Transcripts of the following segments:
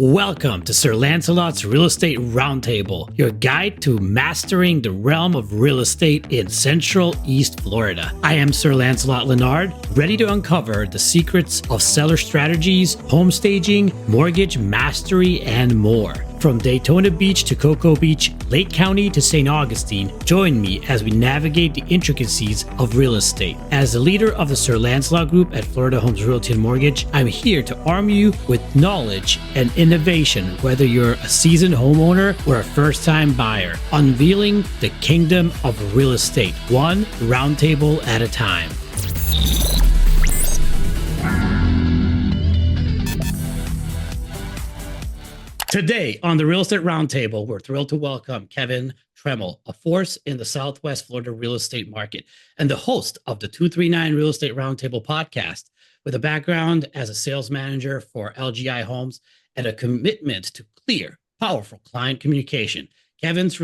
Welcome to Sir Lancelot's Real Estate Roundtable, your guide to mastering the realm of real estate in Central East Florida. I am Sir Lancelot Leonard, ready to uncover the secrets of seller strategies, home staging, mortgage mastery, and more. From Daytona Beach to Cocoa Beach, Lake County to St. Augustine, join me as we navigate the intricacies of real estate. As the leader of the Sir Lancelot Group at Florida Homes Realty and Mortgage, I'm here to arm you with knowledge and innovation, whether you're a seasoned homeowner or a first-time buyer, unveiling the kingdom of real estate, one roundtable at a time. Today on the Real Estate Roundtable, we're thrilled to welcome Kevin Tremble, a force in the Southwest Florida real estate market and the host of the 239 Real Estate Roundtable Podcast. With a background as a sales manager for LGI Homes and a commitment to clear, powerful client communication, Kevin's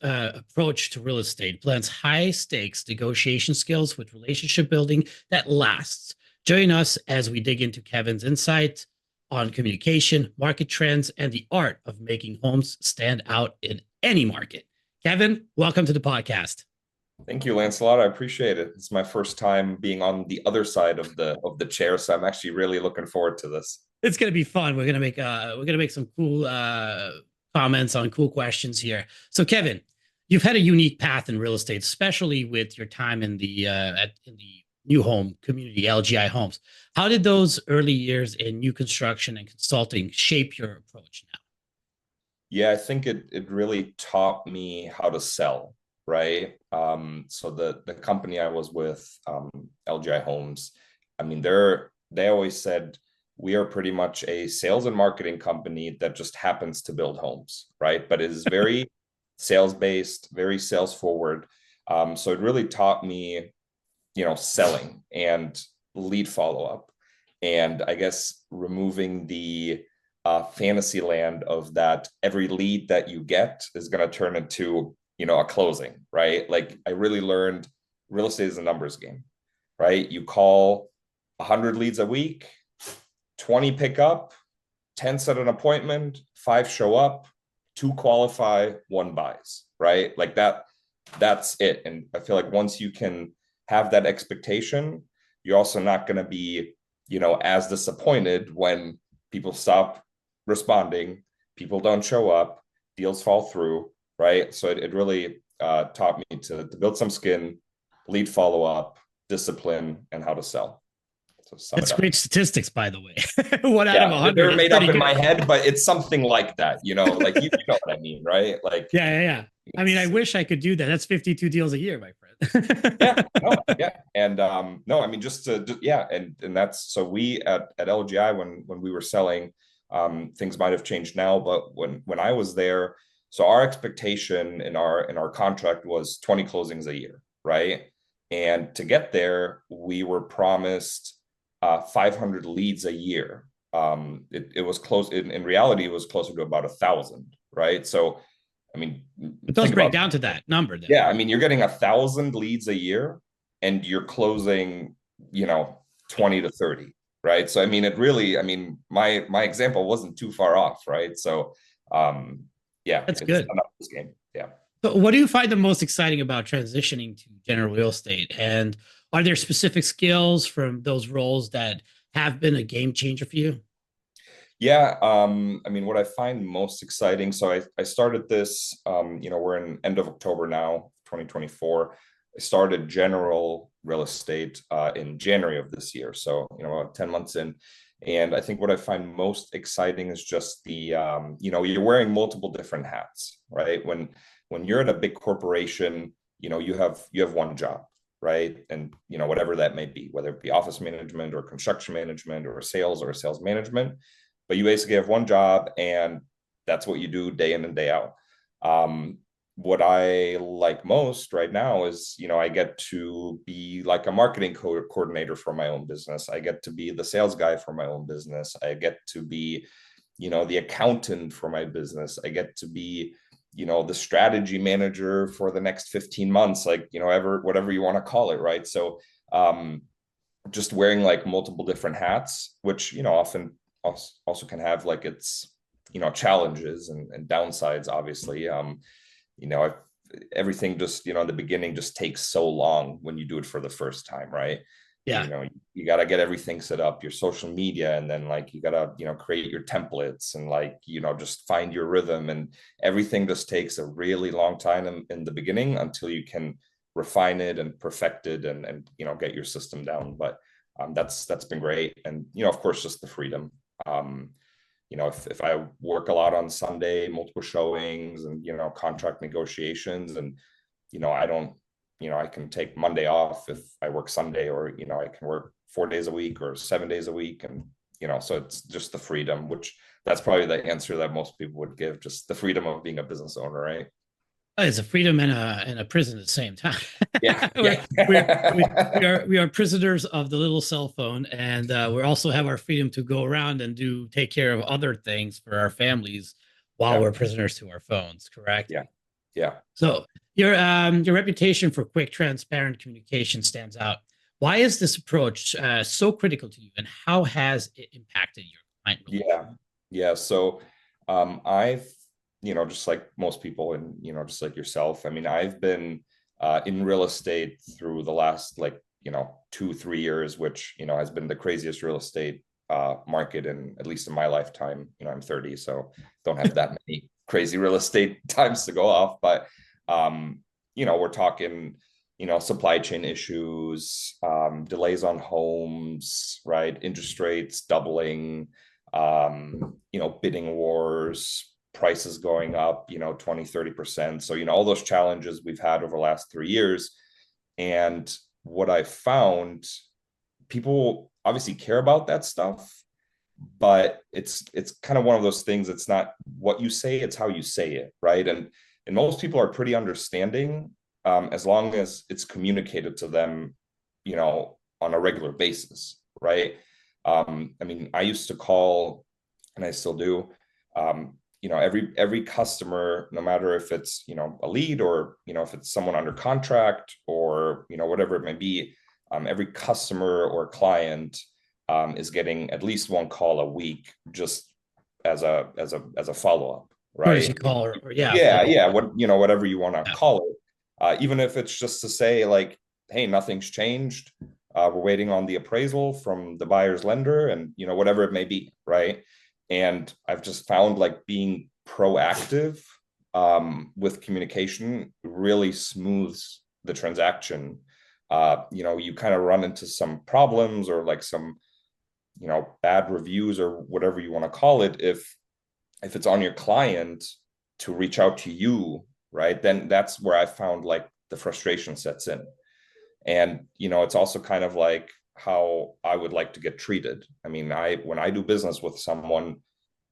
approach to real estate blends high stakes negotiation skills with relationship building that lasts. Join us as we dig into Kevin's insights on communication, market trends, and the art of making homes stand out in any market. Kevin, welcome to the podcast. Thank you, Lancelot. I appreciate it. It's my first time being on the other side of the chair, so I'm actually really looking forward to this. It's gonna be fun. We're gonna make some cool comments on cool questions here. So, Kevin, you've had a unique path in real estate, especially with your time in the new home community, LGI Homes. How did those early years in new construction and consulting shape your approach now? Yeah, I think it really taught me how to sell, right? So the company I was with, LGI Homes, I mean, they always said, we are pretty much a sales and marketing company that just happens to build homes, right? But it is very sales-based, very sales-forward. So it really taught me, selling and lead follow-up, and I guess removing the fantasy land of that every lead that you get is going to turn into, a closing, right? Like, I really learned real estate is a numbers game, right? You call 100 leads a week, 20 pick up, 10 set an appointment, 5 show up, 2 qualify, 1 buys, right? Like that's it. And I feel like once you can have that expectation, you're also not going to be, as disappointed when people stop responding, people don't show up, deals fall through, right? So it really taught me to build some skin, lead follow up, discipline, and how to sell. So that's great statistics, by the way. One out of 100. They're made up in my head, but it's something like that, like you know what I mean, right? Like yeah. I mean, I wish I could do that. That's 52 deals a year, my friend. yeah. And no, I mean, and that's, so we at LGI, when we were selling, things might have changed now, but when I was there, so our expectation in our contract was 20 closings a year, right? And to get there, we were promised 500 leads a year. It was close. In reality, it was closer to about 1,000, right? So, I mean, it does break down to that number then. Yeah, I mean, you're getting 1,000 leads a year, and you're closing, 20 to 30, right? So, I mean, it really, my example wasn't too far off, right? So, yeah, that's good. This game, yeah. So, what do you find the most exciting about transitioning to general real estate? And are there specific skills from those roles that have been a game changer for you? Yeah, what I find most exciting, so I started this, we're in end of October now, 2024. I started general real estate in January of this year, so about 10 months in. And I think what I find most exciting is just the you're wearing multiple different hats, right? When you're at a big corporation, you have one job, right? And whatever that may be, whether it be office management or construction management or sales management, but you basically have one job, and that's what you do day in and day out. What I like most right now is, I get to be like a marketing coordinator for my own business. I get to be the sales guy for my own business. I get to be, the accountant for my business. I get to be, the strategy manager for the next 15 months, like, whatever you want to call it, right? So just wearing like multiple different hats, which, often also can have like its, challenges and downsides, obviously. You know, everything just, in the beginning just takes so long when you do it for the first time, right? Yeah. You got to get everything set up, your social media, and then like you got to, create your templates and like, just find your rhythm, and everything just takes a really long time in the beginning until you can refine it and perfect it and get your system down. But that's been great. And, of course, just the freedom. If I work a lot on Sunday, multiple showings and, contract negotiations, and, I don't, I can take Monday off if I work Sunday, or, I can work 4 days a week or 7 days a week. And, so it's just the freedom, which that's probably the answer that most people would give, just the freedom of being a business owner, right? It's a freedom and a prison at the same time. Yeah. We are prisoners of the little cell phone, and we also have our freedom to go around and take care of other things for our families while we're prisoners to our phones. Correct? Yeah. So your reputation for quick, transparent communication stands out. Why is this approach so critical to you, and how has it impacted your client relationship? Yeah. So I've, just like most people, and, just like yourself, I mean, I've been in real estate through the last, like, 2-3 years, which, has been the craziest real estate market at least in my lifetime. I'm 30, so don't have that many crazy real estate times to go off. But, we're talking, supply chain issues, delays on homes, right? Interest rates doubling, bidding wars, prices going up, 20-30%. So, all those challenges we've had over the last 3 years. And what I found, people obviously care about that stuff, but it's kind of one of those things. It's not what you say, it's how you say it, right? And most people are pretty understanding, as long as it's communicated to them, on a regular basis, right? I mean, I used to call, and I still do, every customer, no matter if it's, a lead, or, if it's someone under contract, or, whatever it may be, every customer or client is getting at least one call a week, just as a follow-up, Courtesy right? call, or Whatever you want to call it, even if it's just to say like, hey, nothing's changed, we're waiting on the appraisal from the buyer's lender, and, whatever it may be, right? And I've just found like being proactive with communication really smooths the transaction. You kind of run into some problems, or like some, bad reviews, or whatever you want to call it, if it's on your client to reach out to you, right? Then that's where I found like the frustration sets in. And, it's also kind of like how I would like to get treated. I mean, when I do business with someone,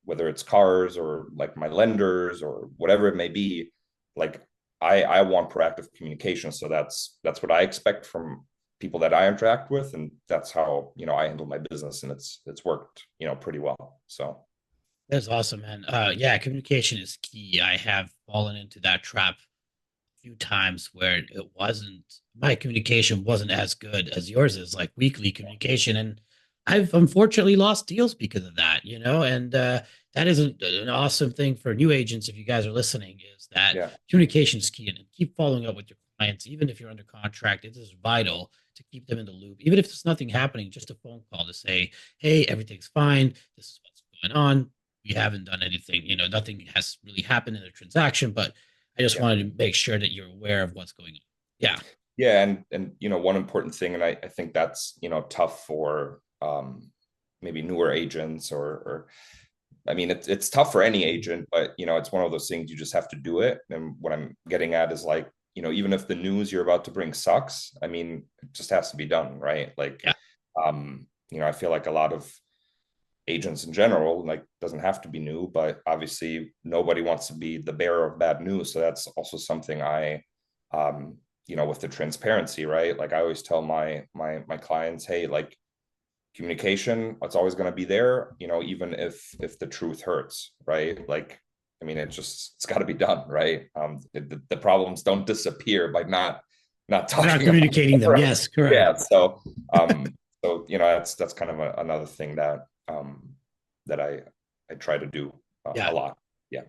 whether it's cars or like my lenders or whatever it may be, like I want proactive communication. So that's what I expect from people that I interact with, and that's how, I handle my business, and it's worked, pretty well. So that's awesome, man. Yeah, communication is key. I have fallen into that trap few times where my communication wasn't as good as yours is, like weekly communication. And I've unfortunately lost deals because of that, and that is an awesome thing for new agents. If you guys are listening, is that communication is key, and keep following up with your clients. Even if you're under contract, it is vital to keep them in the loop. Even if there's nothing happening, just a phone call to say, hey, everything's fine. This is what's going on. We haven't done anything, nothing has really happened in the transaction, but I just wanted to make sure that you're aware of what's going on. Yeah. Yeah. And one important thing, and I think that's, tough for maybe newer agents, or I mean, it's tough for any agent, but, it's one of those things, you just have to do it. And what I'm getting at is like, even if the news you're about to bring sucks, I mean, it just has to be done, right? Like, I feel like a lot of agents in general, like, doesn't have to be new, but obviously nobody wants to be the bearer of bad news. So that's also something I, with the transparency, right? Like I always tell my clients, hey, like, communication, it's always going to be there, even if the truth hurts, right? Like, I mean, it's got to be done, right? The problems don't disappear by not talking, not communicating them. Yes, correct. Yeah. So that's kind of another thing that that I try to do Yeah. a lot. Yeah.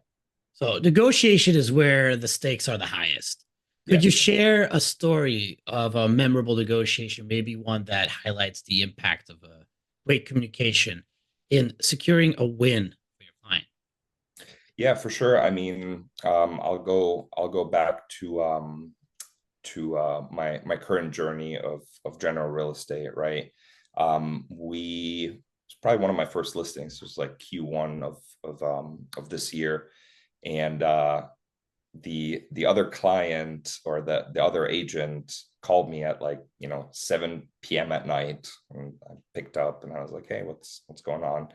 So negotiation is where the stakes are the highest. Yeah. Could you share a story of a memorable negotiation, maybe one that highlights the impact of a great communication in securing a win for your client? Yeah, for sure. I mean, I'll go back to my current journey of general real estate, right? We It's probably one of my first listings. It was like Q1 of this year, and the other client, or the other agent, called me at like 7 p.m. at night, and I picked up and I was like, hey, what's going on?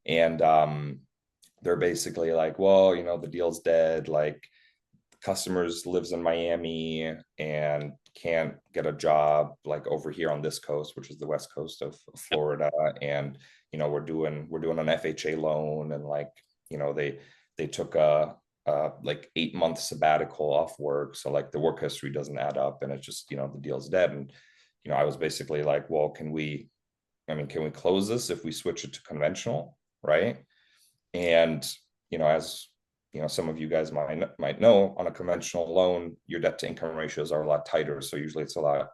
And they're basically like, well, the deal's dead, like customers lives in Miami and can't get a job like over here on this coast, which is the west coast of Florida. And we're doing an FHA loan, and like they took a like 8 month sabbatical off work, so like the work history doesn't add up, and it's just the deal's dead. And I was basically like, well, can we close this if we switch it to conventional, right? And as some of you guys might know, on a conventional loan, your debt to income ratios are a lot tighter. So usually it's a lot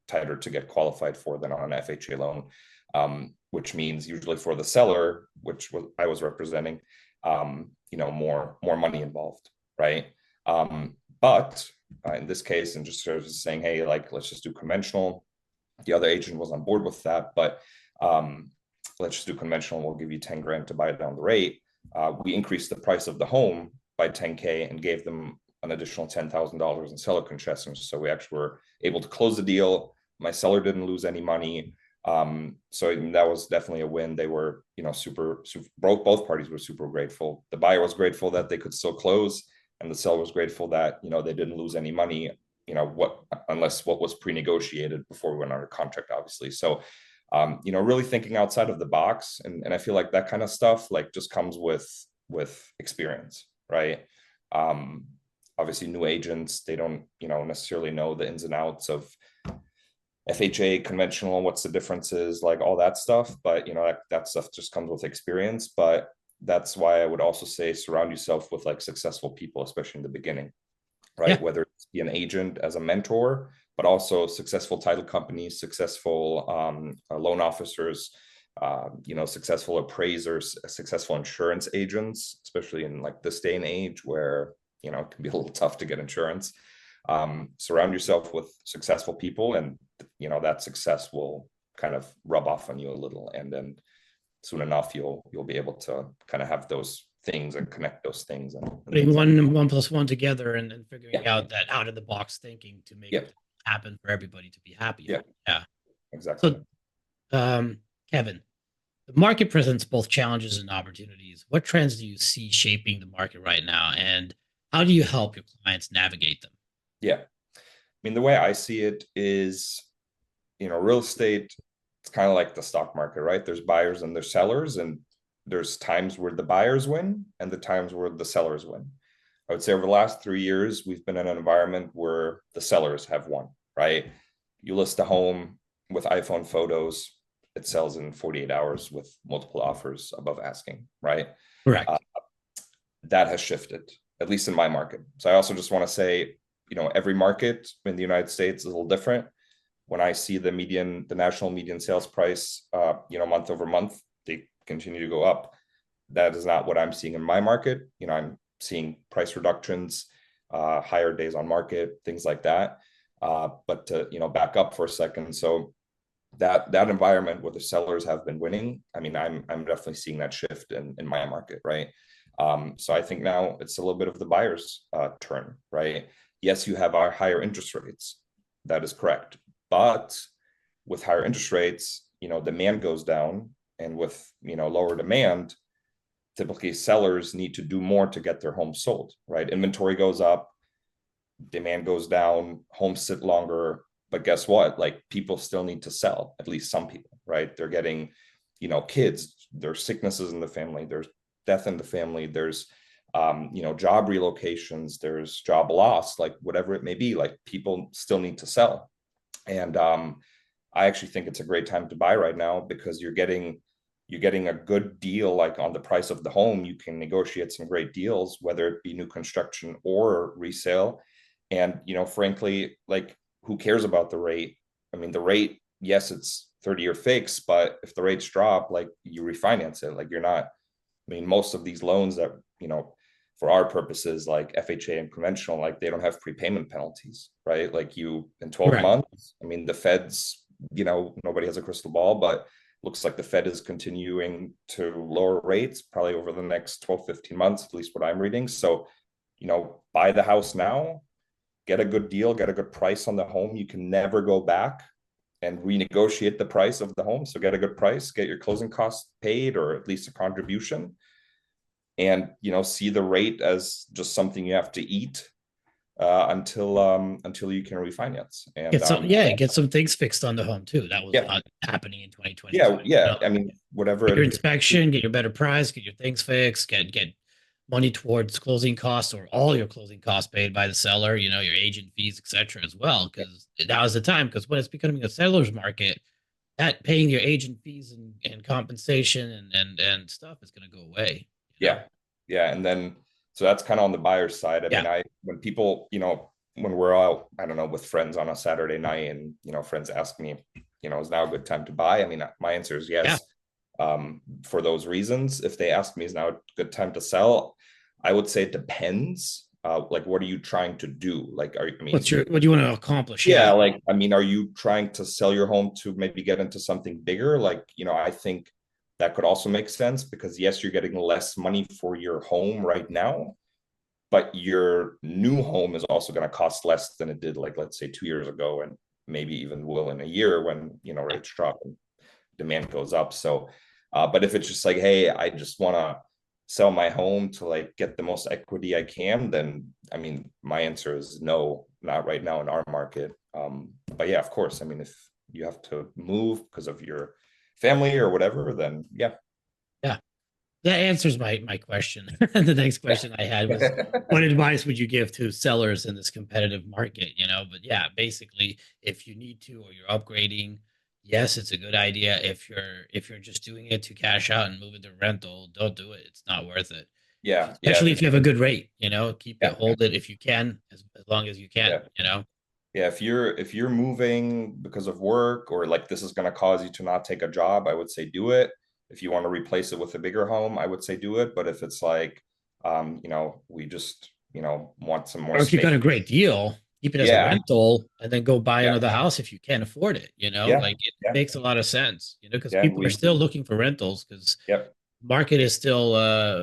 tighter to get qualified for than on an FHA loan, which means usually for the seller, I was representing, more money involved, right? But in this case, and just sort of saying, hey, like let's just do conventional. The other agent was on board with that, but let's just do conventional. We'll give you 10 grand to buy it down the rate. We increased the price of the home by 10K and gave them an additional $10,000 in seller concessions. So we actually were able to close the deal. My seller didn't lose any money. So that was definitely a win. They were, super, both parties were super grateful. The buyer was grateful that they could still close, and the seller was grateful that, they didn't lose any money, unless what was pre-negotiated before we went under contract, obviously. So really thinking outside of the box. And I feel like that kind of stuff like just comes with experience, right? Obviously new agents, they don't, necessarily know the ins and outs of FHA, conventional, what's the differences, like all that stuff. But, that stuff just comes with experience. But that's why I would also say surround yourself with like successful people, especially in the beginning, right? Yeah. Whether it's be an agent as a mentor, but also successful title companies, successful loan officers, successful appraisers, successful insurance agents, especially in like this day and age where, it can be a little tough to get insurance. Surround yourself with successful people, and, that success will kind of rub off on you a little. And then soon enough, you'll be able to kind of have those things and connect those things, and Putting one plus one together and figuring yeah. out that out of the box thinking to make Yeah. it happen for everybody to be happy. Yeah. Yeah. Exactly. So, Kevin, the market presents both challenges and opportunities. What trends do you see shaping the market right now, and how do you help your clients navigate them? Yeah. I mean, the way I see it is, real estate, it's kind of like the stock market, right? There's buyers and there's sellers, and there's times where the buyers win and the times where the sellers win. I would say over the last 3 years, we've been in an environment where the sellers have won, right? You list a home with iPhone photos, it sells in 48 hours with multiple offers above asking, right? Correct. That has shifted, at least in my market. So I also just want to say, every market in the United States is a little different. When I see the national median sales price, month over month, they continue to go up. That is not what I'm seeing in my market. I'm seeing price reductions, higher days on market, things like that. But to, back up for a second. So that environment where the sellers have been winning, I mean, I'm definitely seeing that shift in my market, right? So I think now it's a little bit of the buyer's turn, right? Yes, you have our higher interest rates. That is correct. But with higher interest rates, demand goes down, and with, lower demand, typically sellers need to do more to get their home sold, right? Inventory goes up, demand goes down, homes sit longer. But guess what? Like people still need to sell, at least some people, right? They're getting, kids, there's sicknesses in the family, there's death in the family, there's job relocations, there's job loss, like whatever it may be, like people still need to sell. And I actually think it's a great time to buy right now because you're getting you're getting a good deal, like on the price of the home, you can negotiate some great deals, whether it be new construction or resale. And, frankly, like, who cares about the rate? I mean, the rate, yes, it's 30-year fixed, but if the rates drop, like, you refinance it. Like, you're not, I mean, most of these loans that, for our purposes, like FHA and conventional, like, they don't have prepayment penalties, right? Like, you, in 12 Correct. months, I mean, the Fed's, nobody has a crystal ball, but looks like the Fed is continuing to lower rates probably over the next 12, 15 months, at least what I'm reading. So, buy the house now, get a good deal, get a good price on the home. You can never go back and renegotiate the price of the home. So get a good price, get your closing costs paid, or at least a contribution, and, see the rate as just something you have to eat until you can refinance. And Get some things fixed on the home too. That was yeah, not happening in 2025. yeah. I mean, whatever Get your inspection, get your better price, get your things fixed, get money towards closing costs or all your closing costs paid by the seller, your agent fees, etc. as well. Because now is the time, because when it's becoming a seller's market, that paying your agent fees and compensation and stuff is going to go away. Yeah. And then, so that's kind of on the buyer's side. I mean, when people, when we're out, I don't know, with friends on a Saturday night, and, friends ask me, is now a good time to buy? I mean, my answer is yes. For those reasons. If they ask me, is now a good time to sell? I would say it depends. Like, what are you trying to do? Like, what do you want to accomplish? Yeah. Like, I mean, are you trying to sell your home to maybe get into something bigger? Like, I think that could also make sense, because yes, you're getting less money for your home right now, but your new home is also going to cost less than it did, like, let's say 2 years ago, and maybe even will in a year when, rates drop and demand goes up. So, but if it's just like, hey, I just want to sell my home to, like, get the most equity I can, then, I mean, my answer is no, not right now in our market. But yeah, of course, I mean, if you have to move because of your family or whatever, then yeah. That answers my question. The next question I had was, what advice would you give to sellers in this competitive market? But yeah, basically, if you need to, or you're upgrading, yes, it's a good idea. If you're just doing it to cash out and move it to rental, don't do it. It's not worth it. Yeah. Especially if you have a good rate, keep it, hold it if you can, as long as you can, Yeah, if you're moving because of work, or like this is going to cause you to not take a job, I would say do it. If you want to replace it with a bigger home, I would say do it. But if it's like, we just, want some more or if you got a great deal, keep it as a rental and then go buy another house if you can't afford it. Like, it makes a lot of sense, because people are still looking for rentals, because market is still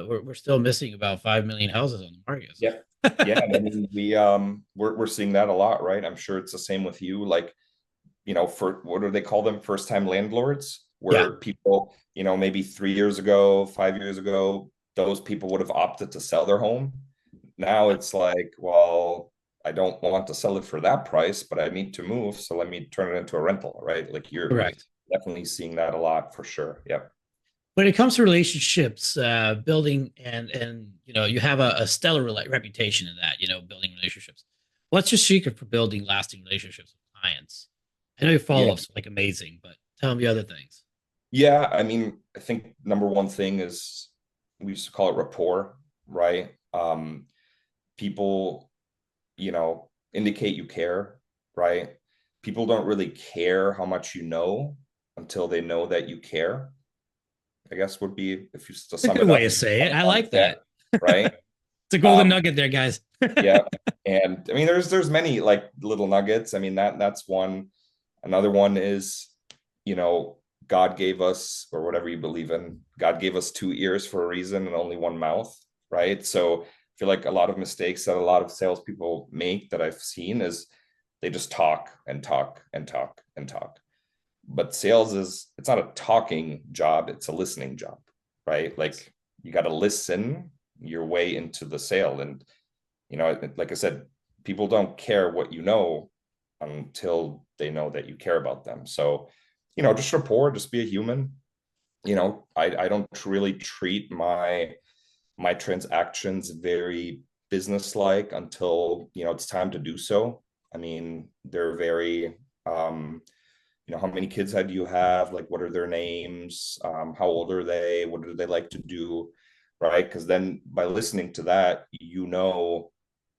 we're still missing about 5 million houses on the market. So. I mean, we're seeing that a lot, right? I'm sure it's the same with you. Like, for, what do they call them? First time landlords, where people, maybe 3 years ago, 5 years ago, those people would have opted to sell their home. Now it's like, well, I don't want to sell it for that price, but I need to move, so let me turn it into a rental, right? Like, you're correct. Definitely seeing that a lot, for sure. Yep. When it comes to relationships, building, and you have a stellar reputation in that, building relationships. What's your secret for building lasting relationships with clients? I know your follow-ups are like amazing, but tell me other things. Yeah, I mean, I think number one thing is, we used to call it rapport, right? People, indicate you care, right? People don't really care how much you know until they know that you care, I guess, would be, if you to sum it up. Good way to say it. I like that. Right? It's a golden nugget there, guys. Yeah. And I mean, there's many, like, little nuggets. I mean, that's one. Another one is, God gave us, or whatever you believe in, God gave us 2 ears for a reason and only one mouth, right? So I feel like a lot of mistakes that a lot of salespeople make, that I've seen, is they just talk and talk and talk and talk. But sales it's not a talking job, it's a listening job, right? Like, you got to listen your way into the sale. And, like I said, people don't care what you know until they know that you care about them. So, just rapport, just be a human. I don't really treat my transactions very business-like until, it's time to do so. I mean, they're very, how many kids do you have? Like, what are their names? How old are they? What do they like to do? Right? Because then by listening to that,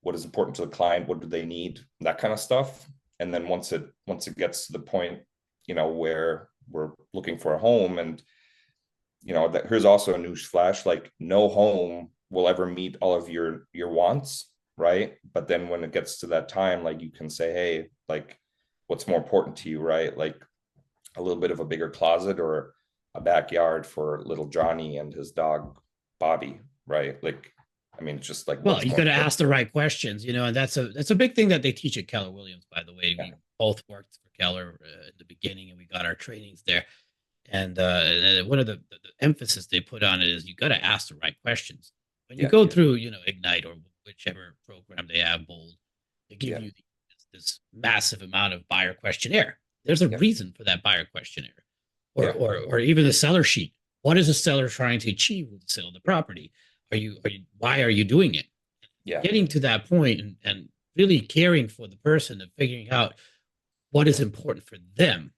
what is important to the client, what do they need, that kind of stuff. And then once it gets to the point, where we're looking for a home, and that here's also a news flash, like no home will ever meet all of your wants, right? But then when it gets to that time, like you can say, hey, like what's more important to you, right? Like a little bit of a bigger closet or a backyard for little Johnny and his dog Bobby, right? Like, I mean, it's just like, Well, what's you more got to important? ask the right questions, and that's a big thing that they teach at Keller Williams, by the way. Yeah. We both worked for Keller at the beginning, and we got our trainings there. And one of the emphasis they put on it is you got to ask the right questions when you go through, Ignite or whichever program they have, Bold. They give you this massive amount of buyer questionnaire. There's a reason for that buyer questionnaire, or even the seller sheet. What is the seller trying to achieve with the sale of the property? Why are you doing it? Getting to that point and really caring for the person and figuring out what is important for them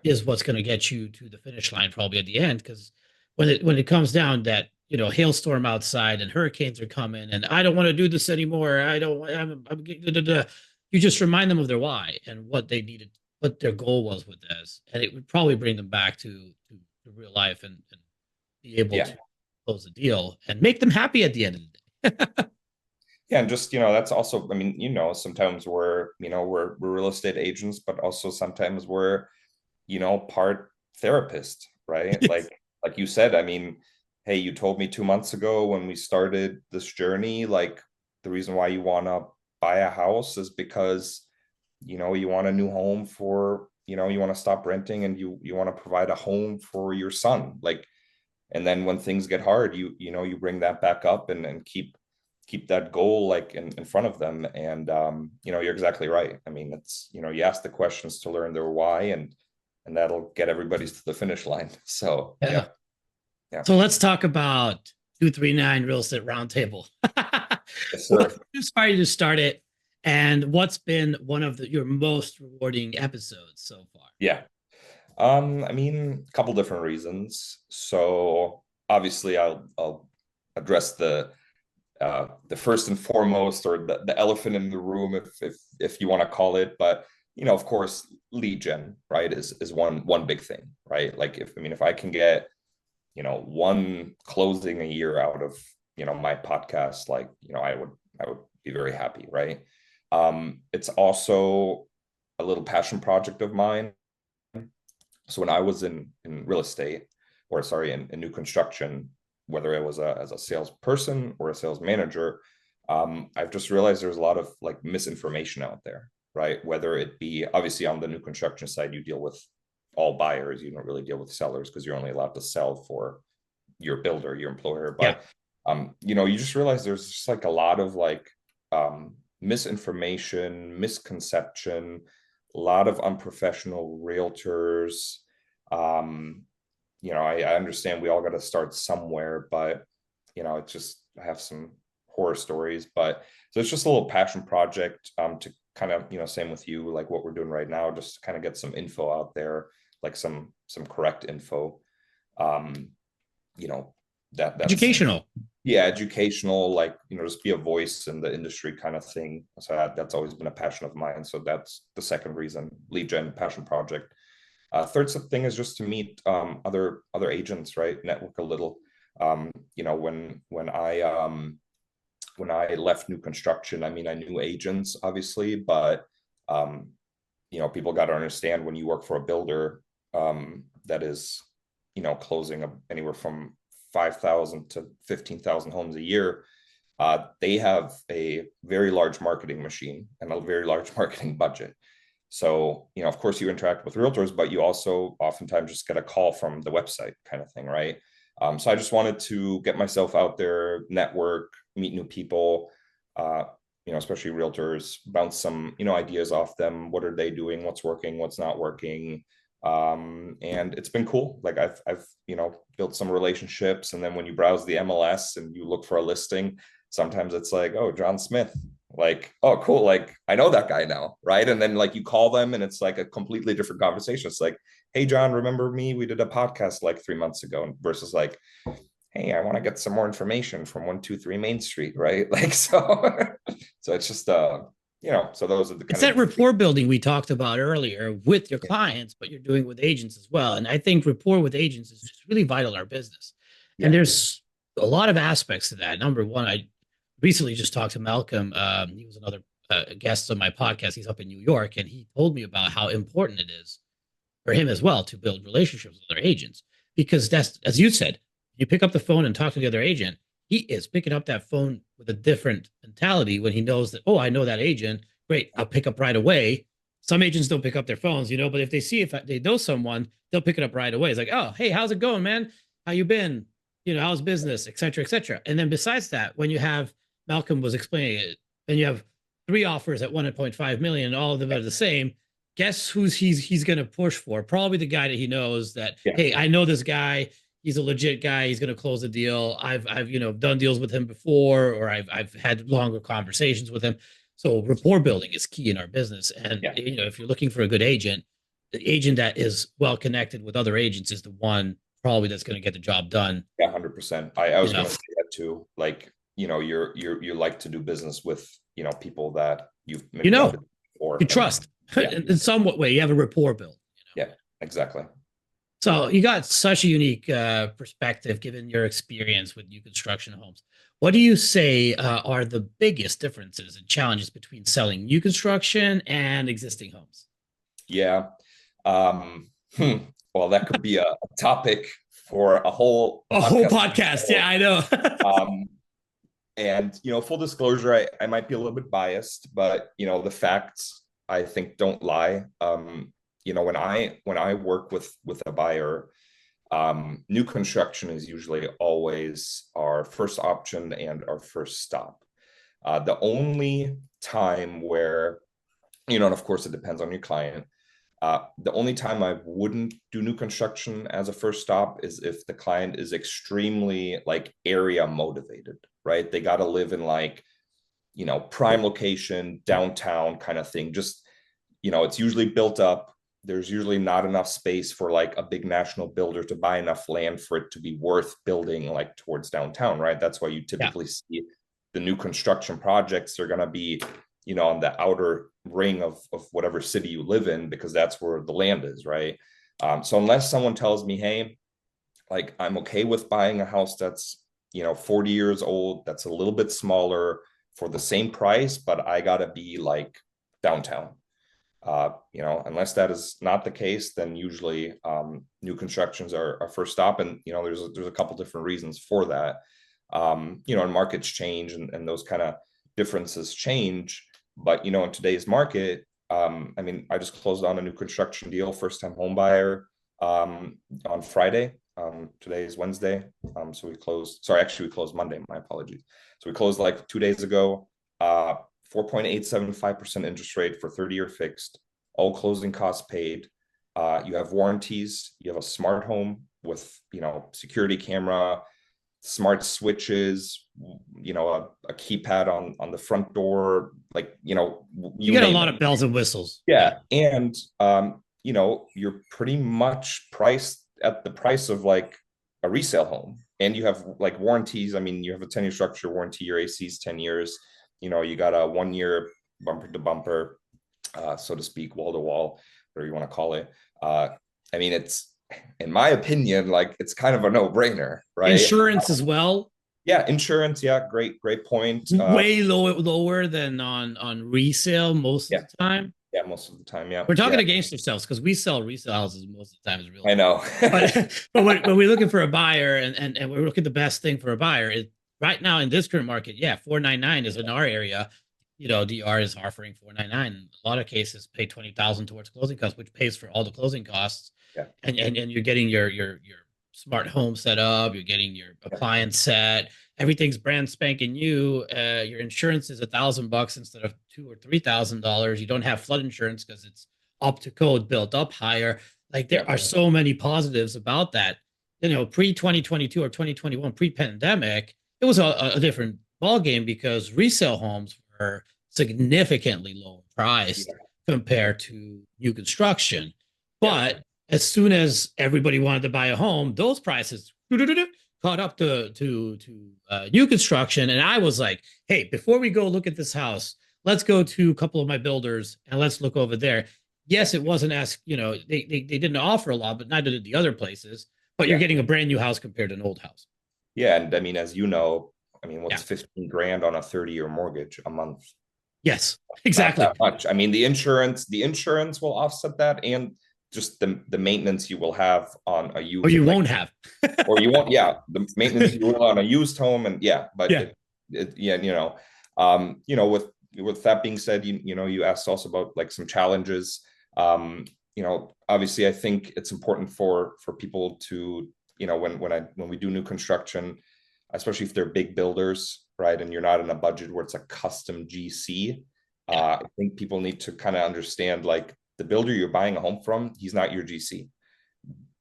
is what's going to get you to the finish line probably at the end. Because when it comes down that, hailstorm outside and hurricanes are coming and I don't want to do this anymore. You just remind them of their why and what they needed, what their goal was with this. And it would probably bring them back to real life and be able to close the deal and make them happy at the end of the day. Yeah, and just that's also, I mean, sometimes we're real estate agents, but also sometimes we're part therapist, right? Like you said, I mean, hey, you told me 2 months ago when we started this journey, like the reason why you want to buy a house is because you want a new home for you want to stop renting, and you want to provide a home for your son, like. And then when things get hard, you bring that back up and keep that goal like in front of them. And you're exactly right. I mean, it's you ask the questions to learn their why, and that'll get everybody to the finish line. So yeah. So let's talk about 239 Real Estate Roundtable. Yes, sir. What inspired you to start it, and what's been one of your most rewarding episodes so far? Yeah. I mean, a couple different reasons. So obviously I'll address the first and foremost, or the elephant in the room, if you want to call it. But of course, lead gen, right, is one big thing, right? Like if I can get one closing a year out of my podcast, like I would be very happy, right? It's also a little passion project of mine. So when I was in real estate, or sorry, in new construction, whether it was as a salesperson or a sales manager, I've just realized there's a lot of like misinformation out there, right? Whether it be, obviously on the new construction side, you deal with all buyers, you don't really deal with sellers because you're only allowed to sell for your builder, your employer. But you just realize there's just like a lot of like misinformation, misconception, a lot of unprofessional realtors. I understand we all got to start somewhere, but it's just, I have some horror stories. But so it's just a little passion project to kind of same with you, like what we're doing right now, just to kind of get some info out there, like some correct info. That's educational. Yeah, educational, like just be a voice in the industry kind of thing. So that's always been a passion of mine. So that's the second reason, lead gen passion project. Third thing is just to meet other agents, right? Network a little. When I left new construction, I mean, I knew agents obviously, but people got to understand, when you work for a builder that is closing anywhere from 5,000 to 15,000 homes a year, they have a very large marketing machine and a very large marketing budget. So, of course you interact with realtors, but you also oftentimes just get a call from the website kind of thing, right? So I just wanted to get myself out there, network, meet new people, especially realtors, bounce some, ideas off them. What are they doing? What's working? What's not working? And it's been cool. Like I've built some relationships, and then when you browse the MLS and you look for a listing, sometimes it's like, oh, John Smith, like, oh, cool. Like, I know that guy now. Right. And then like you call them and it's like a completely different conversation. It's like, hey, John, remember me? We did a podcast like 3 months ago versus like, hey, I want to get some more information from 123 Main Street. Right. Like, so, so it's just, so those are the It's kind that of rapport building we talked about earlier with your clients, but you're doing it with agents as well. And I think rapport with agents is just really vital in our business. And yeah. there's a lot of aspects to that. Number one, I recently just talked to Malcolm. He was another guest on my podcast. He's up in New York, and he told me about how important it is for him as well to build relationships with other agents. Because that's, as you said, you pick up the phone and talk to the other agent, he is picking up that phone with a different mentality when he knows that, oh, I know that agent. Great, I'll pick up right away. Some agents don't pick up their phones, but if they see if they know someone, they'll pick it up right away. It's like, oh, hey, how's it going, man? How you been? How's business, et cetera, et cetera. And then besides that, when you have, Malcolm was explaining it, and you have 3 offers at 1.5 million, all of them are the same. Guess who's he's going to push for? Probably the guy that he knows that, Yeah. hey, I know this guy. He's a legit guy. He's going to close the deal. I've done deals with him before, or I've had longer conversations with him. So rapport building is key in our business. And if you're looking for a good agent, the agent that is well connected with other agents is the one probably that's going to get the job done. Yeah, 100%. I was going to say that too. Like, you like to do business with, people that you've maybe done before. You trust in somewhat way. You have a rapport build. Yeah, exactly. So you got such a unique perspective given your experience with new construction homes. What do you say are the biggest differences and challenges between selling new construction and existing homes? Yeah. Well, that could be a topic for a whole podcast. Yeah, I know. And full disclosure, I might be a little bit biased, but the facts I think don't lie. When I work with a buyer, new construction is usually always our first option and our first stop. The only time where, and of course it depends on your client. The only time I wouldn't do new construction as a first stop is if the client is extremely like area motivated, right? They got to live in like, prime location, downtown kind of thing. Just, it's usually built up. There's usually not enough space for like a big national builder to buy enough land for it to be worth building like towards downtown, right? That's why you typically see the new construction projects are going to be, on the outer ring of whatever city you live in, because that's where the land is, right? So unless someone tells me, hey, like I'm okay with buying a house that's, 40 years old, that's a little bit smaller for the same price, but I gotta be like downtown. Unless that is not the case, then usually new constructions are first stop. And, there's a couple different reasons for that. And markets change and those kind of differences change. But, in today's market, I just closed on a new construction deal, first time home buyer on Friday. Today is Wednesday. So we closed Monday. My apologies. So we closed like 2 days ago, 4.875% interest rate for 30-year fixed, all closing costs paid. You have warranties. You have a smart home with, security camera, smart switches, a keypad on the front door, like, you get a lot of bells and whistles. Yeah. And, you're pretty much priced at the price of like a resale home, and you have like warranties. I mean, you have a 10-year structure warranty, your AC is 10 years, you got a 1-year bumper to bumper, so to speak, wall to wall, whatever you want to call it. It's, in my opinion, like it's kind of a no-brainer, right? Insurance as well. Yeah, insurance. Yeah, great point. Way lower than on resale most of the time. Yeah, most of the time. Yeah, we're talking against ourselves because we sell resale houses most of the time. Is real. I know. but when we're looking for a buyer and we're looking at the best thing for a buyer, right now in this current market, 499 is in our area. DR is offering 499. In a lot of cases, pay 20,000 towards closing costs, which pays for all the closing costs. Yeah. And you're getting your smart home set up, you're getting your appliance set, everything's brand spanking new. Your insurance is $1,000 instead of $2,000 or $3,000. You don't have flood insurance because it's up to code, built up higher. Like there are so many positives about that. Pre 2022 or 2021, pre-pandemic, it was a different ballgame because resale homes were significantly lower priced compared to new construction. But as soon as everybody wanted to buy a home, those prices caught up to new construction. And I was like, hey, before we go look at this house, let's go to a couple of my builders and let's look over there. Yes, it wasn't as, they didn't offer a lot, but neither did the other places. But you're getting a brand new house compared to an old house. Yeah. And I mean, as you know, I mean, what's 15 grand on a 30-year mortgage a month? Yes, exactly. Not that much. I mean, the insurance will offset that, and just the maintenance you will have on a used, or you won't have, or you won't. Yeah, the maintenance you will on a used home, and with that being said, you asked also about like some challenges. Obviously, I think it's important for people to, when we do new construction, especially if they're big builders, right, and you're not in a budget where it's a custom GC. I think people need to kind of understand, like, the builder you're buying a home from, he's not your GC.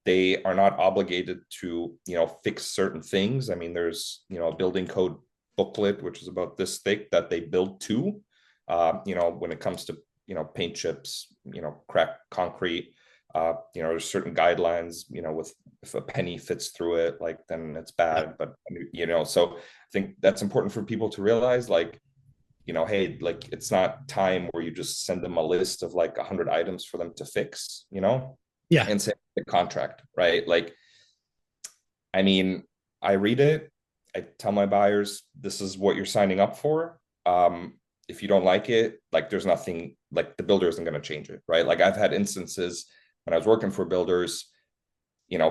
They are not obligated to, fix certain things. I mean, there's, a building code booklet, which is about this thick, that they build to, when it comes to, paint chips, cracked concrete, there's certain guidelines, if a penny fits through it, like, then it's bad. But, so I think that's important for people to realize, like, hey, like, it's not time where you just send them a list of like 100 items for them to fix, and say the contract, right? Like, I mean, I read it, I tell my buyers, this is what you're signing up for. If you don't like it, like, there's nothing, like, the builder isn't going to change it, right? Like, I've had instances when I was working for builders,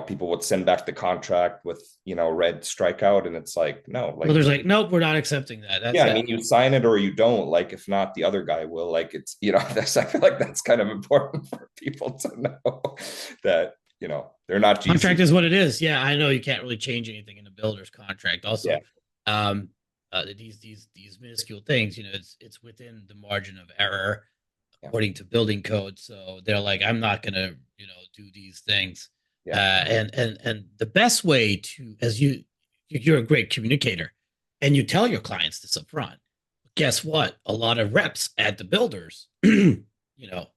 people would send back the contract with, red strikeout, and it's like, no, like, builder's like, nope, we're not accepting that. That's I mean, you sign it or you don't. Like, if not, the other guy will. Like, it's, I feel like that's kind of important for people to know that, they're not GC. Contract is what it is. Yeah, I know you can't really change anything in a builder's contract. Also, these minuscule things, it's within the margin of error according to building code. So they're like, I'm not gonna, do these things. And the best way to, as you're a great communicator, and you tell your clients this up front. Guess what? A lot of reps at the builders, Lennar,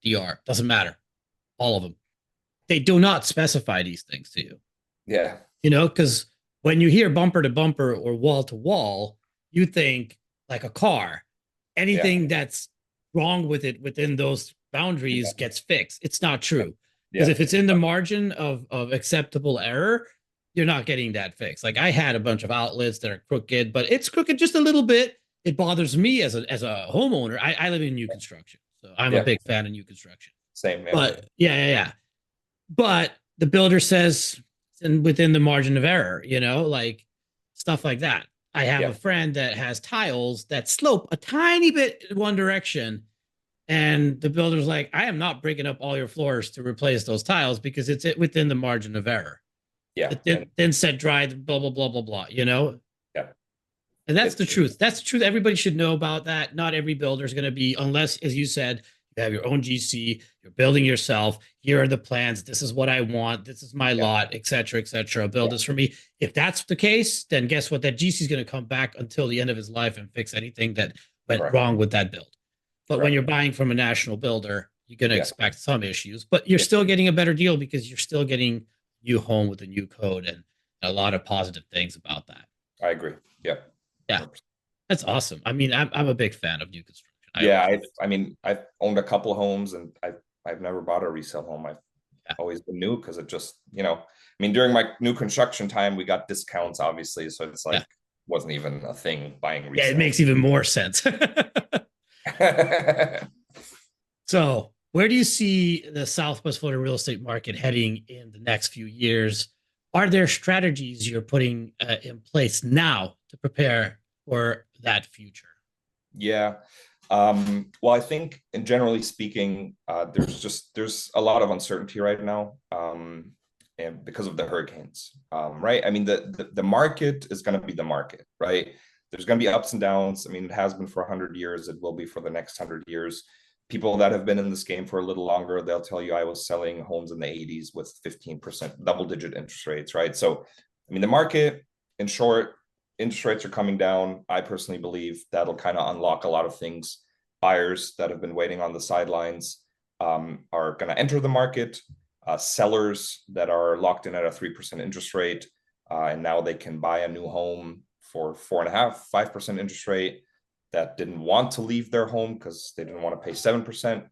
DR, doesn't matter, all of them, they do not specify these things to you. Yeah. Because when you hear bumper to bumper or wall to wall, you think like a car. Anything that's wrong with it within those boundaries gets fixed. It's not true. Because if it's in the margin of acceptable error, you're not getting that fixed. Like, I had a bunch of outlets that are crooked, but it's crooked just a little bit. It bothers me as a homeowner. I live in new construction, so I'm a big fan of new construction. Same. But but the builder says within the margin of error, like stuff like that. I have a friend that has tiles that slope a tiny bit in one direction. And the builder's like, I am not breaking up all your floors to replace those tiles because it's within the margin of error. Yeah. Then set dry, blah, blah, blah, blah, blah, Yeah. And that's the truth. That's the truth. Everybody should know about that. Not every builder is going to be, unless, as you said, you have your own GC, you're building yourself. Here are the plans. This is what I want. This is my lot, et cetera, build this for me. If that's the case, then guess what? That GC is going to come back until the end of his life and fix anything that went wrong with that build. But when you're buying from a national builder, you're going to expect some issues, but you're still getting a better deal because you're still getting new home with a new code and a lot of positive things about that. I agree. Yeah. 100%. That's awesome. I mean, I'm a big fan of new construction. I've owned a couple of homes, and I've never bought a resale home. I've always been new because it just, during my new construction time, we got discounts, obviously. So it's like, wasn't even a thing buying resale. Yeah, it makes even more sense. So where do you see the Southwest Florida real estate market heading in the next few years? Are there strategies you're putting in place now to prepare for that future? Yeah. Well, I think, and generally speaking, there's a lot of uncertainty right now, and because of the hurricanes, right? I mean, the market is going to be the market, right? There's going to be ups and downs. I mean, it has been for 100 years. It will be for the next 100 years. People that have been in this game for a little longer, they'll tell you I was selling homes in the 80s with 15% double-digit interest rates, right? So, I mean, the market, in short, interest rates are coming down. I personally believe that'll kind of unlock a lot of things. Buyers that have been waiting on the sidelines are going to enter the market. Sellers that are locked in at a 3% interest rate, and now they can buy a new home for 4.5%, 5% interest rate, that didn't want to leave their home because they didn't want to pay 7%.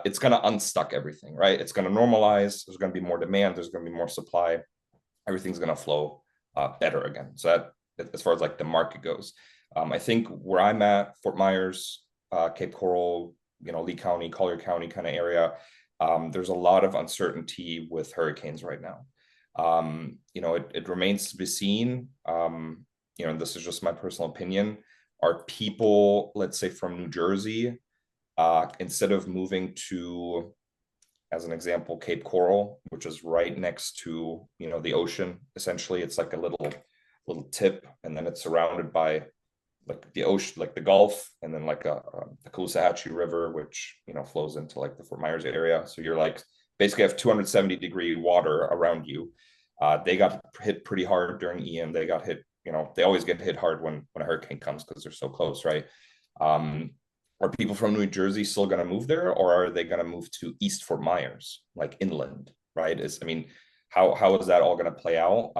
It's going to unstuck everything, right? It's going to normalize. There's going to be more demand. There's going to be more supply. Everything's going to flow better again. So that, as far as like the market goes, I think where I'm at, Fort Myers, Cape Coral, Lee County, Collier County kind of area, there's a lot of uncertainty with hurricanes right now. It remains to be seen. And this is just my personal opinion. Are people, let's say from New Jersey, instead of moving to, as an example, Cape Coral, which is right next to, the ocean, essentially, it's like a little tip, and then it's surrounded by like the ocean, like the Gulf, and then like the Caloosahatchee River, which, flows into like the Fort Myers area. So you're like basically have 270-degree water around you. They got hit pretty hard during Ian. They got hit, they always get hit hard when a hurricane comes because they're so close, right? Are people from New Jersey still going to move there, or are they going to move to East Fort Myers, like inland, right? How is that all going to play out?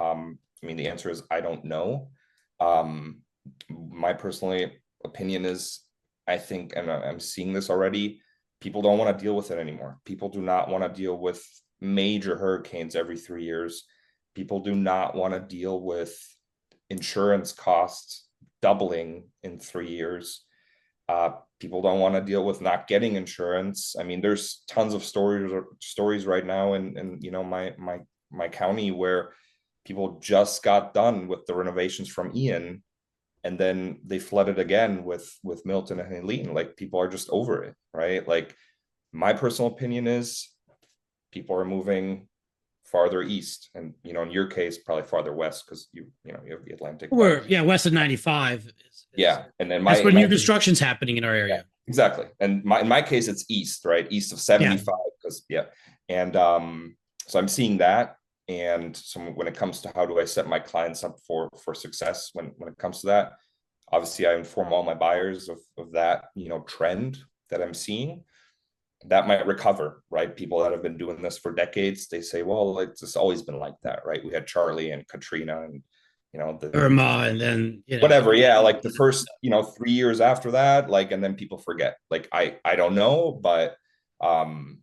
The answer is I don't know. My personal opinion is, I think, and I'm seeing this already, people don't want to deal with it anymore. People do not want to deal with major hurricanes every 3 years. People do not want to deal with insurance costs doubling in 3 years. People don't want to deal with not getting insurance. There's tons of stories right now in my county where people just got done with the renovations from Ian, and then they flooded again with Milton and Helene. Like, people are just over it, right? Like, my personal opinion is people are moving farther east, and in your case probably farther west, because you have the Atlantic. West of 95 and then that's where new construction's happening in our area. Exactly. And in my case it's east, right? East of 75, because and so I'm seeing that. And so when it comes to how do I set my clients up for success, when it comes to that, obviously I inform all my buyers of that trend that I'm seeing. That might recover, right? People that have been doing this for decades, they say, well, it's always been like that, right? We had Charlie and Katrina and the Irma, and then whatever, like the first 3 years after that, like, and then people forget. Like, I don't know, but I'm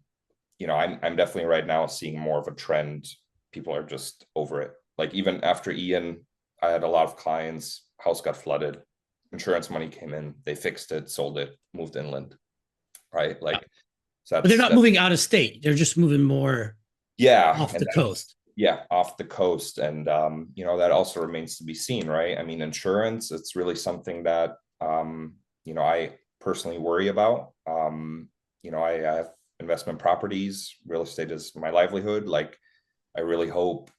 definitely right now seeing more of a trend. People are just over it. Like, even after Ian, I had a lot of clients, house got flooded, insurance money came in, they fixed it, sold it, moved inland, right? Like, so but they're not moving out of state. They're just moving more off the coast. Off the coast. And, that also remains to be seen, right? Insurance, it's really something that, I personally worry about. I have investment properties. Real estate is my livelihood. Like, I really hope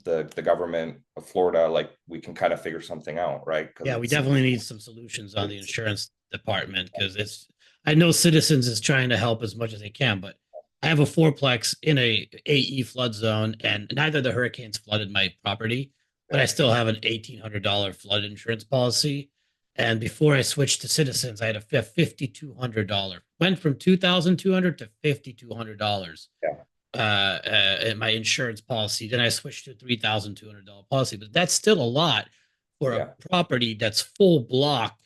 the government of Florida, like, we can kind of figure something out, right? We definitely need some solutions on the insurance department, because I know Citizens is trying to help as much as they can, but I have a fourplex in a AE flood zone, and neither of the hurricanes flooded my property, but I still have an $1,800 flood insurance policy. And before I switched to Citizens, I had a $5,200, went from $2,200 to $5,200 in my insurance policy. Then I switched to a $3,200 policy, but that's still a lot for a property that's full block.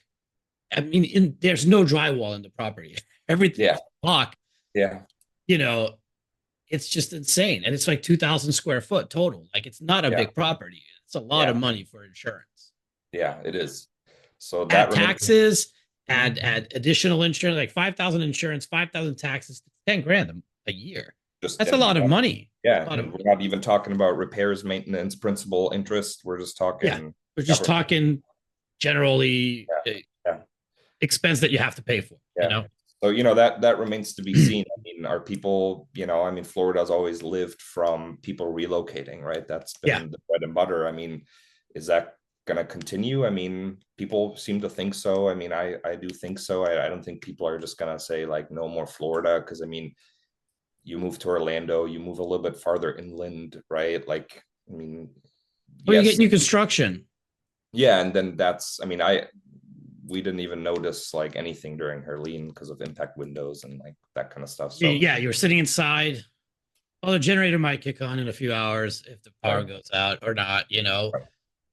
There's no drywall in the property. Everything's block. It's just insane. And it's like 2,000 square foot total. Like, it's not a big property. It's a lot of money for insurance. Yeah, it is. So that taxes, add additional insurance, like 5,000 insurance, 5,000 taxes, $10,000 a year. That's a lot of money. Yeah. We're not even talking about repairs, maintenance, principal, interest. We're just talking. Talking generally expense that you have to pay for, So, that remains to be seen. Are people, Florida's always lived from people relocating, right? That's been the bread and butter. Is that going to continue? People seem to think so. I do think so. I don't think people are just going to say, like, no more Florida, because you move to Orlando, you move a little bit farther inland, right? Like, you get new construction. Yeah, and then we didn't even notice like anything during her lean because of impact windows and like that kind of stuff. So Yeah, you were sitting inside. Well, the generator might kick on in a few hours if the power right, goes out or not, you know. right.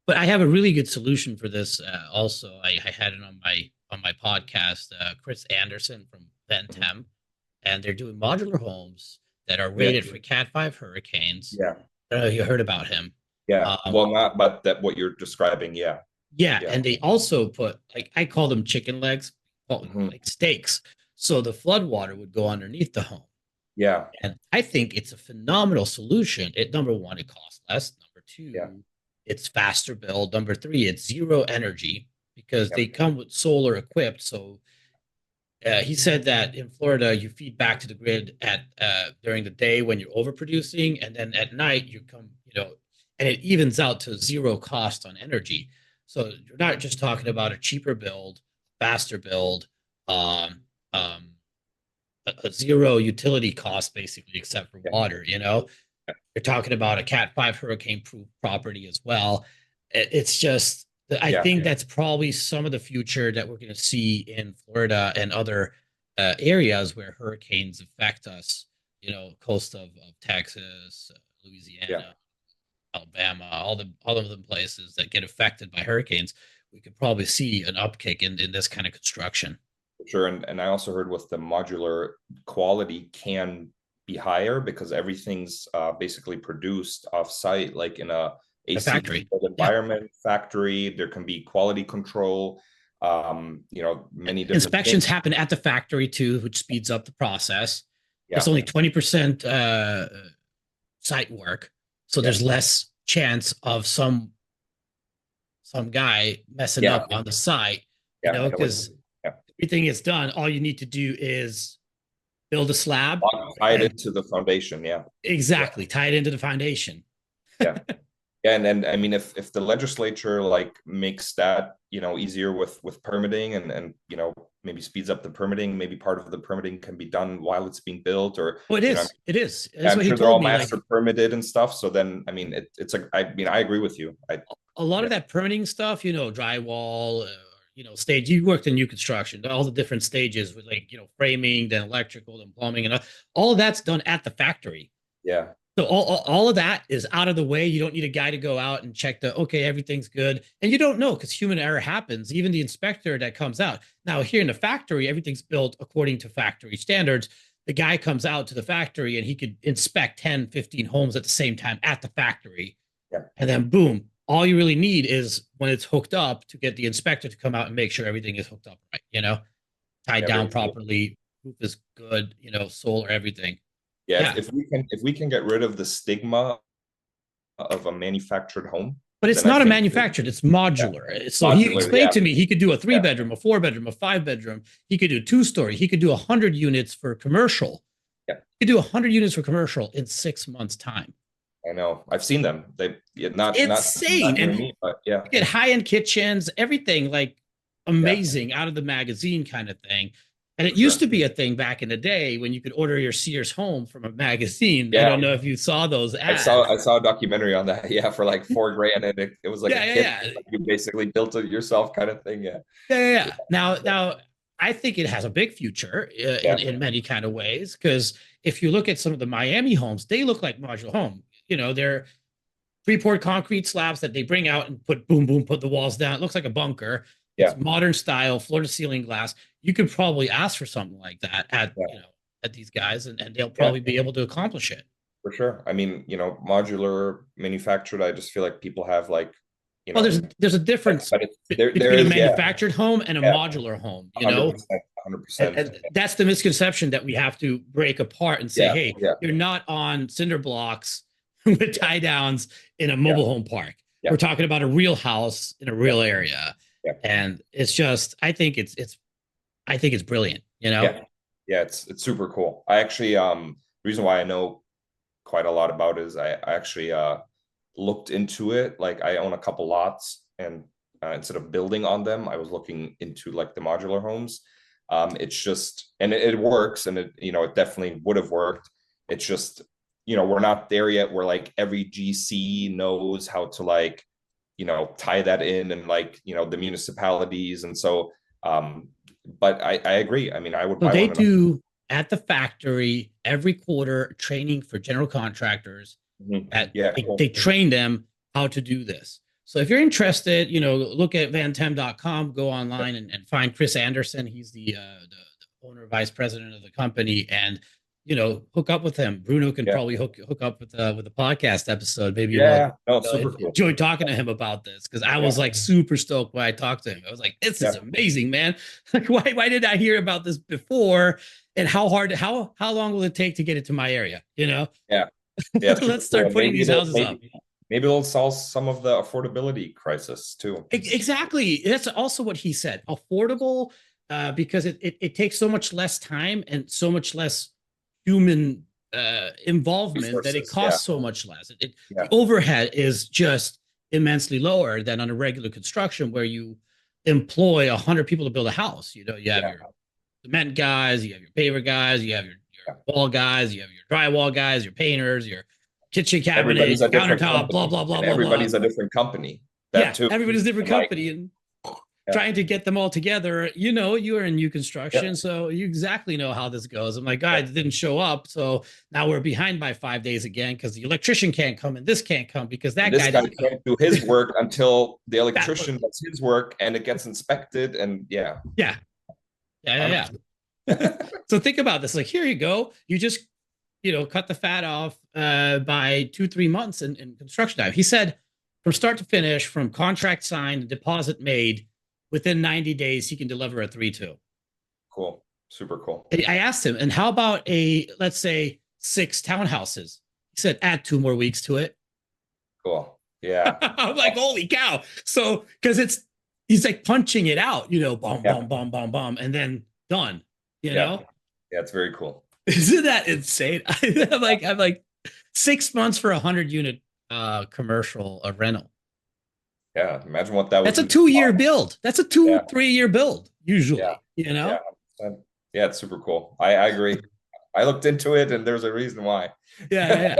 But I have a really good solution for this. Also, I had it on my podcast. Chris Anderson from Mhm. Ventem, and they're doing modular homes that are Yeah, rated for Cat 5 hurricanes. yeah, I don't know if you heard about him. yeah. Um, Well, not but that what you're describing. Yeah, yeah, yeah, and they also put, like, I call them chicken legs, well, hmm, like steaks. So the flood water would go underneath the home. yeah, And I think it's a phenomenal solution. Number one, it costs less. Number yeah, two, it's faster build. Number three, it's zero energy because yeah, they come with solar equipped. So he said that in Florida, you feed back to the grid at during the day when you're overproducing, and then at night you come, and it evens out to zero cost on energy. So you're not just talking about a cheaper build, faster build, um, um, a zero utility cost basically, except for yeah, water. You're talking about a Cat 5 hurricane proof property as well. It's just, I yeah, think that's probably some of the future that we're going to see in Florida and other areas where hurricanes affect us, coast of Texas, yeah. Louisiana, Alabama, all of them places that get affected by hurricanes. We could probably see an upkick in this kind of construction. Sure. And I also heard with the modular quality can be higher because everything's basically produced off site, like in a The AC factory. controlled Yeah. environment factory. There can be quality control, many different Inspections things. happen at the factory too, which speeds up the process. It's Yeah. only 20% site work, so Yeah. there's less chance of some guy messing Yeah. up on the site, Yeah. I know what you because mean. Yeah. everything is done. All you need to do is build a slab Tie it and into the foundation. Yeah. Yeah. exactly tie it into the foundation. Yeah. Yeah, and I mean, if the legislature like makes that easier with permitting and maybe speeds up the permitting, maybe part of the permitting can be done while it's being built, or Oh, it you know, is. It is. That's I'm what he sure they're told all me. master Like, permitted and stuff. So then, I mean, I agree with you. a lot Yeah, of that permitting stuff, drywall, stage. You worked in new construction, all the different stages with, like, framing, then electrical, then plumbing, and all of that's done at the factory. yeah, So all of that is out of the way. You don't need a guy to go out and check okay, everything's good. And you don't know because human error happens. Even the inspector that comes out. Now, here in the factory, everything's built according to factory standards. The guy comes out to the factory and he could inspect 10, 15 homes at the same time at the factory. yeah, And then boom, all you really need is when it's hooked up to get the inspector to come out and make sure everything is hooked up right, tied yeah. down Very cool. properly, roof is good, solar, everything. Yeah, Yeah. if we can get rid of the stigma of a manufactured home, But it's then I not a think manufactured, it's yeah, modular. So he modular. explained Yeah, to me he could do a three yeah, bedroom, a four bedroom, a five bedroom. He could do two-story. He could do 100 units for commercial. yeah. He could do 100 units for commercial in 6 months' time. I know. I've seen them. They Insane. not near And me, but yeah, you get high-end kitchens, everything like yeah, amazing, out of the magazine kind of thing. And it for used sure. to be a thing back in the day when you could order your Sears home from a magazine. I Yeah, don't know if you saw those I saw ads. I saw a documentary on that. Yeah, for like 4 grand, and it was like a Yeah, yeah, kit. yeah. Like you basically built it yourself, kind of thing. Yeah, Yeah, yeah, yeah, yeah. Now, I think it has a big future yeah, in many kind of ways, because if you look at some of the Miami homes, they look like modular home. They're pre-poured concrete slabs that they bring out and put boom, boom, put the walls down. It looks like a bunker. It's yeah, modern style, floor to ceiling glass. You could probably ask for something like that at yeah, at these guys, and they'll yeah, probably be able to accomplish it. for sure. I mean, modular manufactured. I just feel like people have like, you Well, know, there's a difference but there between a is, yeah, manufactured home and a yeah, modular home. 100%, 100%. And that's the misconception that we have to break apart and say, Yeah, hey, yeah, you're not on cinder blocks with tie downs in a yeah, mobile home park. yeah, We're talking about a real house in a yeah, real area. yeah, And it's just, I think it's brilliant. yeah, yeah. It's super cool. I actually the reason why I know quite a lot about it is I actually looked into it. Like I own a couple lots, and instead of building on them, I was looking into like the modular homes. It's just, and it works, and it definitely would have worked. It's just, we're not there yet where like every GC knows how to like, tie that in and the municipalities. And so, but I agree. I mean, I would So buy they one. do at the factory every quarter training for general contractors. They train them how to do this. So if you're interested, look at vantem.com, go online and find Chris Anderson. He's the owner, vice president of the company, and hook up with him. Bruno can probably hook up with the podcast episid. Maybe super cool. Enjoy talking to him about this, because I was like super stoked when I talked to him. I was like, this is amazing, man. Like, why did I hear about this before? And how long will it take to get it to my area? Let's start putting these houses up. Maybe it'll solve some of the affordability crisis too. Exactly. That's also what he said. Affordable, because it takes so much less time and so much less human involvement resources, that it costs so much less. The overhead is just immensely lower than on a regular construction where you employ 100 people to build a house. You have your cement guys, you have your paver guys, you have your wall guys, you have your drywall guys, your painters, your kitchen cabinets, countertop, blah, blah, blah, blah. Everybody's a different company. Everybody's a different company. And trying to get them all together, you are in new construction, so you exactly know how this goes. I'm like, guys, didn't show up, so now we're behind by 5 days again because the electrician can't come and this can't come because this guy can't do his work until the electrician does his work and it gets inspected. And So think about this. Like, here you go. You just, cut the fat off by 2-3 months in construction time. He said from start to finish, from contract signed, deposit made, within 90 days, he can deliver a 3-2. Cool. Super cool. I asked him, and how about let's say 6 townhouses? He said, add 2 more weeks to it. Cool. Yeah. I'm like, holy cow. So, because he's like punching it out, bomb, bomb, bomb, bomb, bomb, and then done, know? Yeah, it's very cool. Isn't that insane? I'm like 6 months for 100 unit commercial rental. Yeah, imagine what that was. That's a 2-year build. That's a 3-year build usually. Yeah, it's super cool. I agree. I looked into it, and there's a reason why. Yeah.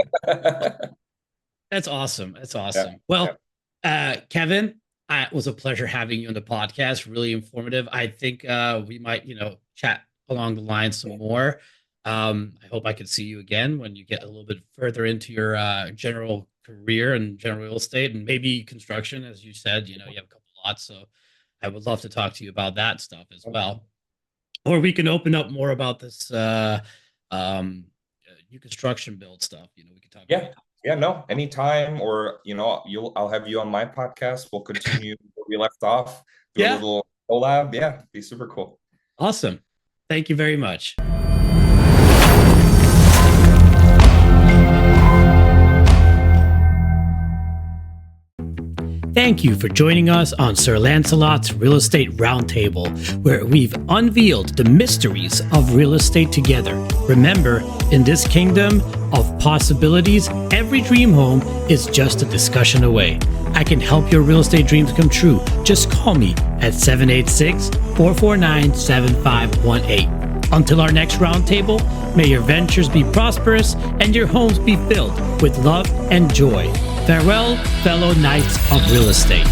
That's awesome. That's awesome. Well, Kevin, it was a pleasure having you on the podcast. Really informative. I think we might, chat along the line some more. I hope I can see you again when you get a little bit further into your general career and general real estate and maybe construction. As you said, you have a couple lots, so I would love to talk to you about that stuff as well. Or we can open up more about this new construction build stuff. We can talk about that. No, anytime. Or I'll have you on my podcast. We'll continue where we left off. Do a little collab. Be super cool. Awesome. Thank you very much. Thank you for joining us on Sir Lancelot's Real Estate Roundtable, where we've unveiled the mysteries of real estate together. Remember, in this kingdom of possibilities, every dream home is just a discussion away. I can help your real estate dreams come true. Just call me at 786-449-7518. Until our next roundtable, may your ventures be prosperous and your homes be filled with love and joy. Farewell, fellow knights of real estate.